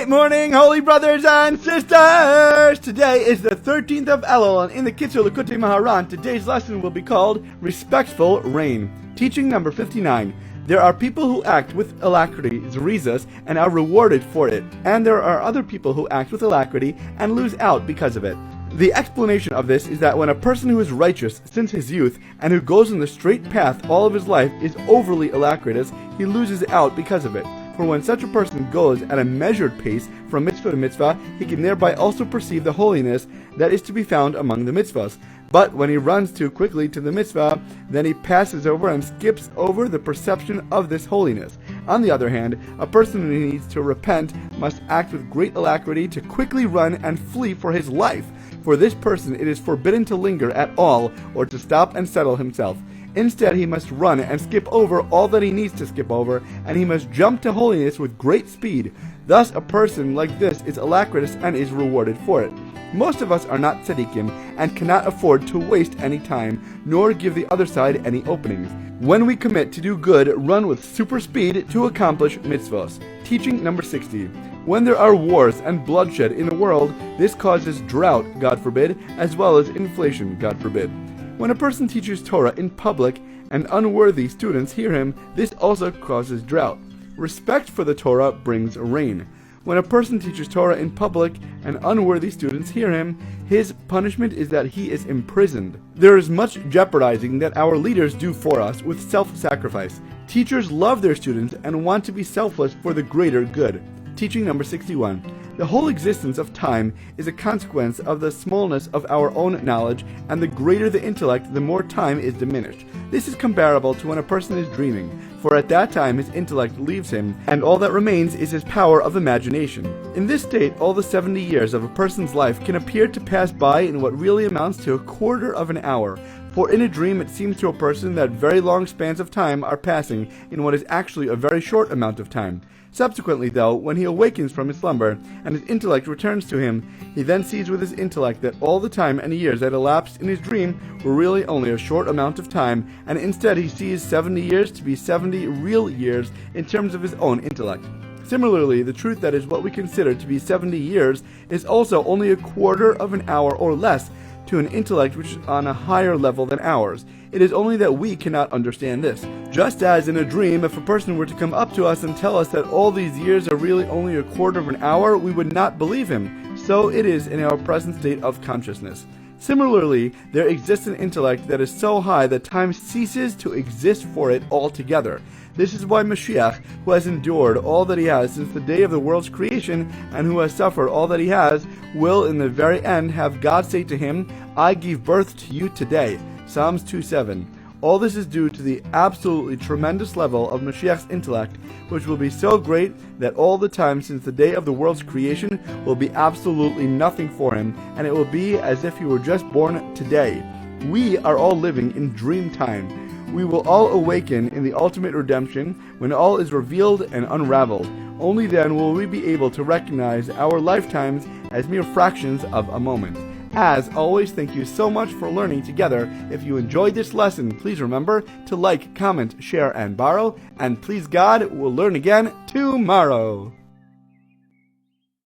Great morning, holy brothers and sisters! Today is the 13th of ELUL, and in the Kitzur Likutei Moharan, today's lesson will be called Respectful Rain. Teaching number 59. There are people who act with alacrity, zrizas, and are rewarded for it, and there are other people who act with alacrity and lose out because of it. The explanation of this is that when a person who is righteous since his youth and who goes in the straight path all of his life is overly alacritous, he loses out because of it. For when such a person goes at a measured pace from mitzvah to mitzvah, he can thereby also perceive the holiness that is to be found among the mitzvahs. But when he runs too quickly to the mitzvah, then he passes over and skips over the perception of this holiness. On the other hand, a person who needs to repent must act with great alacrity to quickly run and flee for his life. For this person it is forbidden to linger at all or to stop and settle himself. Instead, he must run and skip over all that he needs to skip over, and he must jump to holiness with great speed. Thus, a person like this is alacritous and is rewarded for it. Most of us are not tzaddikim and cannot afford to waste any time, nor give the other side any openings. When we commit to do good, run with super speed to accomplish mitzvahs. Teaching number 60. When there are wars and bloodshed in the world, this causes drought, God forbid, as well as inflation, God forbid. When a person teaches Torah in public and unworthy students hear him, this also causes drought. Respect for the Torah brings rain. When a person teaches Torah in public and unworthy students hear him, his punishment is that he is imprisoned. There is much jeopardizing that our leaders do for us with self-sacrifice. Teachers love their students and want to be selfless for the greater good. Teaching number 61. The whole existence of time is a consequence of the smallness of our own knowledge, and the greater the intellect, the more time is diminished. This is comparable to when a person is dreaming, for at that time his intellect leaves him, and all that remains is his power of imagination. In this state, all the 70 years of a person's life can appear to pass by in what really amounts to a quarter of an hour. For in a dream it seems to a person that very long spans of time are passing in what is actually a very short amount of time. Subsequently, though, when he awakens from his slumber, and his intellect returns to him, he then sees with his intellect that all the time and years that elapsed in his dream were really only a short amount of time, and instead he sees 70 years to be 70 real years in terms of his own intellect. Similarly, the truth that is what we consider to be 70 years is also only a quarter of an hour or less to an intellect which is on a higher level than ours. It is only that we cannot understand this. Just as in a dream, if a person were to come up to us and tell us that all these years are really only a quarter of an hour, we would not believe him. So it is in our present state of consciousness. Similarly, there exists an intellect that is so high that time ceases to exist for it altogether. This is why Mashiach, who has endured all that he has since the day of the world's creation, and who has suffered all that he has, will in the very end have God say to him, "I give birth to you today." Psalms 2:7. All this is due to the absolutely tremendous level of Mashiach's intellect, which will be so great that all the time since the day of the world's creation will be absolutely nothing for him, and it will be as if he were just born today. We are all living in dream time. We will all awaken in the ultimate redemption when all is revealed and unraveled. Only then will we be able to recognize our lifetimes as mere fractions of a moment. As always, thank you so much for learning together. If you enjoyed this lesson, please remember to like, comment, share, and borrow. And please God, we'll learn again tomorrow.